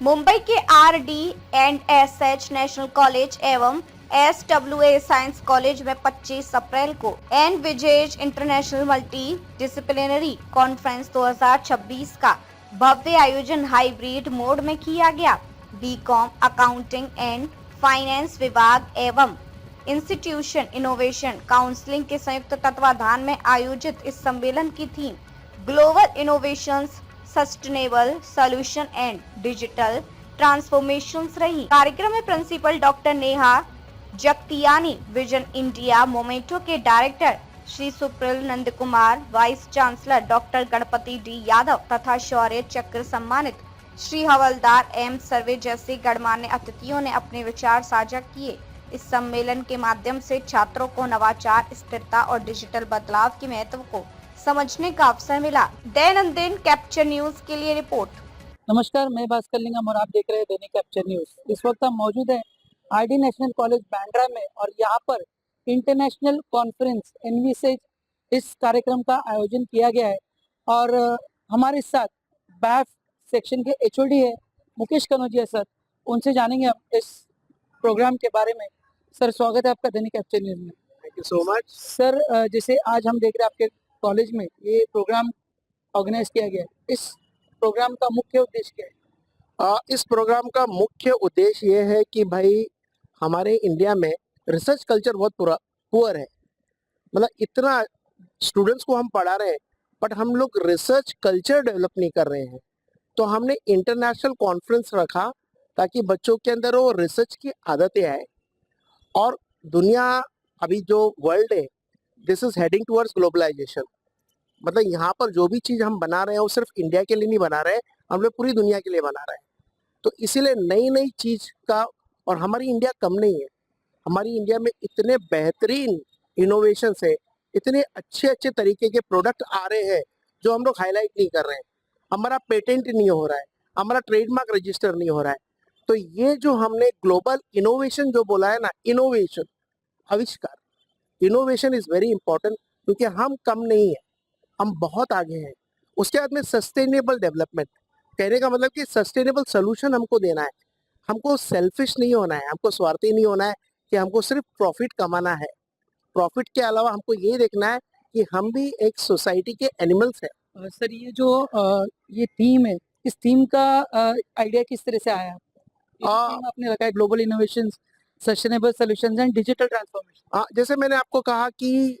मुंबई के RD&SH national college एवं SWA science college में 25 अप्रैल को एनविजेज इंटरनेशनल मल्टी डिसिप्लिनरी कॉन्फ्रेंस 2026 का भव्य आयोजन हाइब्रिड मोड में किया गया। बीकॉम अकाउंटिंग एंड फाइनेंस विभाग एवं इंस्टीट्यूशन इनोवेशन काउंसलिंग के संयुक्त तत्वाधान में आयोजित इस सम्मेलन की theme global innovations, sustainable solution and digital transformations रही। कार्यक्रम में principal doctor Neha Jagtiani, vision India memento के director Shri Supril Nand Kumar, vice chancellor doctor Ganpati D Yadav तथा शौर्य चक्र सम्मानित श्री हवलदार एम सर्वे जैसे गणमान्य अतिथियों ने अपने विचार साझा किए। इस सम्मेलन के माध्यम से छात्रों को नवाचार, स्थिरता और डिजिटल बदलाव के महत्व को समझने का अवसर मिला। दैनंदिन कैप्चर न्यूज के लिए रिपोर्ट। नमस्कार, मैं भास्कर लिंगम और आप देख रहे हैं दैनिक कैप्चर न्यूज। इस वक्त हम मौजूद हैं RD नेशनल कॉलेज बांद्रा में और यहाँ पर इंटरनेशनल कॉन्फ्रेंस एनविसेज इस कार्यक्रम का आयोजन किया गया है और हमारे साथ बैफ सेक्शन के HOD है मुकेश कनौजिया सर। उनसे जानेंगे हम इस प्रोग्राम के बारे में। सर, स्वागत है आपका दैनिक कैप्चर न्यूज में। Thank you so much sir, जैसे आज हम देख रहे हैं आपके कॉलेज में ये प्रोग्राम ऑर्गेनाइज किया गया है, इस प्रोग्राम का मुख्य उद्देश्य क्या है? इस प्रोग्राम का मुख्य उद्देश्य ये है कि भाई हमारे इंडिया में रिसर्च कल्चर बहुत पुअर है। मतलब इतना स्टूडेंट्स को हम पढ़ा रहे हैं बट हम लोग रिसर्च कल्चर डेवलप नहीं कर रहे हैं। तो हमने इंटरनेशनल कॉन्फ्रेंस रखा ताकि बच्चों के अंदर वो रिसर्च की आदतें आए। और दुनिया अभी जो वर्ल्ड है, this is heading towards globalisation. मतलब यहाँ पर जो भी चीज़ हम बना रहे हैं वो सिर्फ इंडिया के लिए नहीं बना रहे हैं, हम लोग पूरी दुनिया के लिए बना रहे हैं। तो इसीलिए नई नई चीज़ का, और हमारी इंडिया कम नहीं है। हमारी इंडिया में इतने बेहतरीन इनोवेशन है, इतने अच्छे अच्छे तरीके के प्रोडक्ट आ रहे हैं जो हम लोग हाईलाइट नहीं कर रहे हैं। हमारा पेटेंट नहीं हो रहा है, हमारा ट्रेडमार्क रजिस्टर नहीं हो रहा है। तो ये जो हमने ग्लोबल इनोवेशन जो बोला है ना, इनोवेशन, आविष्कार, इनोवेशन इज वेरी इंपॉर्टेंट क्योंकि हम कम नहीं है, हम बहुत आगे हैं। उसके बाद में सस्टेनेबल डेवलपमेंट, कहने का मतलब कि सस्टेनेबल सोल्यूशन हमको देना है। हमको सेल्फिश नहीं होना है, हमको स्वार्थी नहीं होना है कि हमको सिर्फ प्रॉफिट कमाना है। प्रॉफिट के अलावा हमको ये देखना है कि हम भी एक सोसाइटी के एनिमल्स हैं। सर, ये जो ये थीम है, इस थीम का आइडिया किस तरह से आया? थीम आपने रखा है global innovation, sustainable solutions and digital transformation. जैसे मैंने आपको कहा कि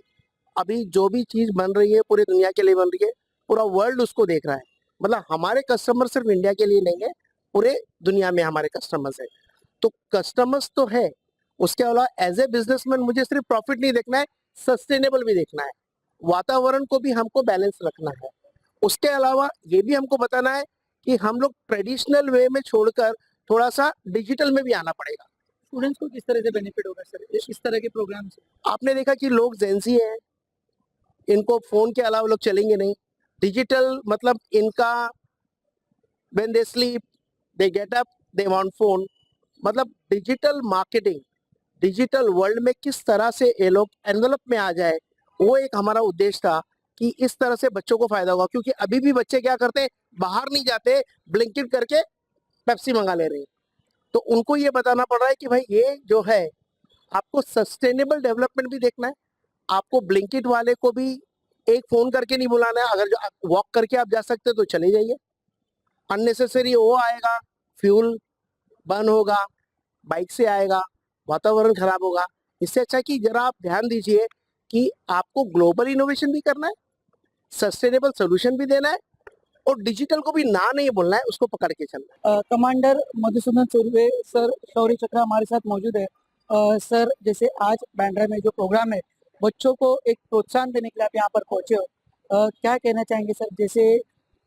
अभी जो भी चीज बन रही है पूरी दुनिया के लिए बन रही है, पूरा वर्ल्ड उसको देख रहा है। मतलब हमारे कस्टमर सिर्फ इंडिया के लिए नहीं है, पूरे दुनिया में हमारे कस्टमर्स है। तो कस्टमर्स तो है, उसके अलावा एज ए बिजनेसमैन मुझे सिर्फ प्रॉफिट नहीं देखना है, सस्टेनेबल भी देखना है। वातावरण को भी हमको बैलेंस रखना है। उसके अलावा ये भी हमको बताना है कि हम लोग ट्रेडिशनल वे में छोड़कर थोड़ा सा डिजिटल में भी आना पड़ेगा। स्टूडेंट्स को किस तरह से बेनिफिट होगा सर इस तरह के प्रोग्राम से? आपने देखा कि लोग जेंजी हैं, इनको फोन के अलावा लोग चलेंगे नहीं। डिजिटल मतलब इनका when they sleep, they get up, they want phone। मतलब डिजिटल मार्केटिंग, डिजिटल वर्ल्ड में किस तरह से ये लोग एनवेलप में आ जाए, वो एक हमारा उद्देश्य था कि इस तरह से बच्चों को फायदा होगा। क्योंकि अभी भी बच्चे क्या करते हैं, बाहर नहीं जाते, ब्लिंकिट करके पेप्सी मंगा ले रहे हैं। तो उनको ये बताना पड़ रहा है कि भाई ये जो है, आपको सस्टेनेबल डेवलपमेंट भी देखना है। आपको ब्लिंकिट वाले को भी एक फोन करके नहीं बुलाना है। अगर वॉक करके आप जा सकते तो चले जाइए। अननेसेसरी वो आएगा, फ्यूल बर्न होगा, बाइक से आएगा, वातावरण खराब होगा। इससे अच्छा कि जरा आप ध्यान दीजिए कि आपको ग्लोबल इनोवेशन भी करना है, सस्टेनेबल सोल्यूशन भी देना है और डिजिटल को भी ना नहीं बोलना है, उसको पकड़ के चलना है। कमांडर मधुसूदन सुर्वे सर, शौर्य चक्र हमारे साथ मौजूद है। सर, जैसे आज बांद्रा में जो प्रोग्राम है, बच्चों को एक प्रोत्साहन देने के लिए आप यहाँ पर पहुंचे हो, क्या कहना चाहेंगे सर? जैसे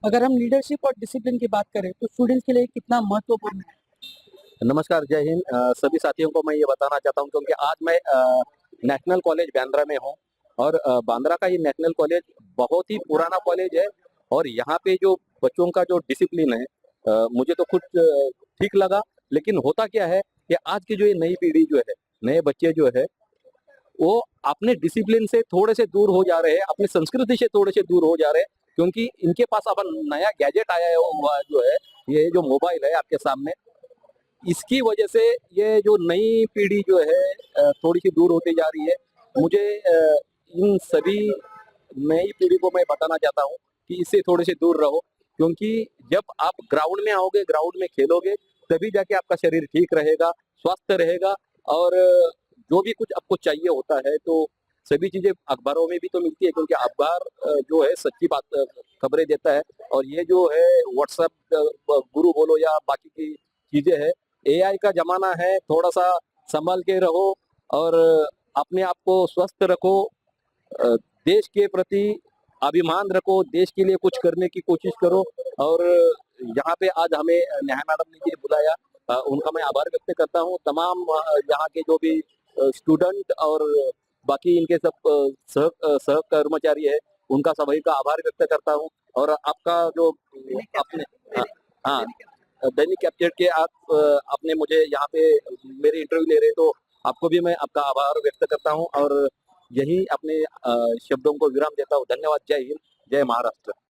अगर हम लीडरशिप और डिसिप्लिन की बात करें तो स्टूडेंट्स के लिए कितना महत्वपूर्ण है? नमस्कार, जय हिंद। सभी साथियों को मैं ये बताना चाहता हूँ क्योंकि आज मैं नेशनल कॉलेज बांद्रा में हूँ और बांद्रा का ये नेशनल कॉलेज बहुत ही पुराना कॉलेज है और यहाँ पे जो बच्चों का जो डिसिप्लिन है, मुझे तो खुद ठीक लगा। लेकिन होता क्या है कि आज की जो ये नई पीढ़ी जो है, नए बच्चे जो है, वो अपने डिसिप्लिन से थोड़े से दूर हो जा रहे हैं, अपनी संस्कृति से थोड़े से दूर हो जा रहे हैं। क्योंकि इनके पास अब नया गैजेट आया है हुआ जो है, ये जो मोबाइल है आपके सामने, इसकी वजह से ये जो नई पीढ़ी जो है थोड़ी सी दूर होती जा रही है। मुझे इन सभी नई पीढ़ी को मैं बताना चाहता हूँ कि इससे थोड़े से दूर रहो, क्योंकि जब आप ग्राउंड में आओगे, ग्राउंड में खेलोगे, तभी जाके आपका शरीर ठीक रहेगा, स्वस्थ रहेगा। और जो भी कुछ आपको चाहिए होता है तो सभी चीजें अखबारों में भी तो मिलती है, क्योंकि अखबार जो है सच्ची बात खबरें देता है। और ये जो है व्हाट्सएप गुरु बोलो या बाकी की चीजें है, एआई का जमाना है, थोड़ा सा संभल के रहो और अपने आप को स्वस्थ रखो, देश के प्रति अभिमान रखो, देश के लिए कुछ करने की कोशिश करो। और यहाँ पे आज हमें नेहा मैडम ने जी बुलाया, उनका मैं आभार व्यक्त करता हूँ। तमाम यहाँ के जो भी स्टूडेंट और बाकी इनके सब सह कर्मचारी है, उनका सभी का आभार व्यक्त करता हूँ। और आपका जो अपने हाँ दैनिक कैप्चर के आप आपने मुझे यहाँ पे मेरे इंटरव्यू ले रहे, तो आपको भी मैं आपका आभार व्यक्त करता हूँ और यही अपने शब्दों को विराम देता हूँ। धन्यवाद। जय हिंद, जय महाराष्ट्र।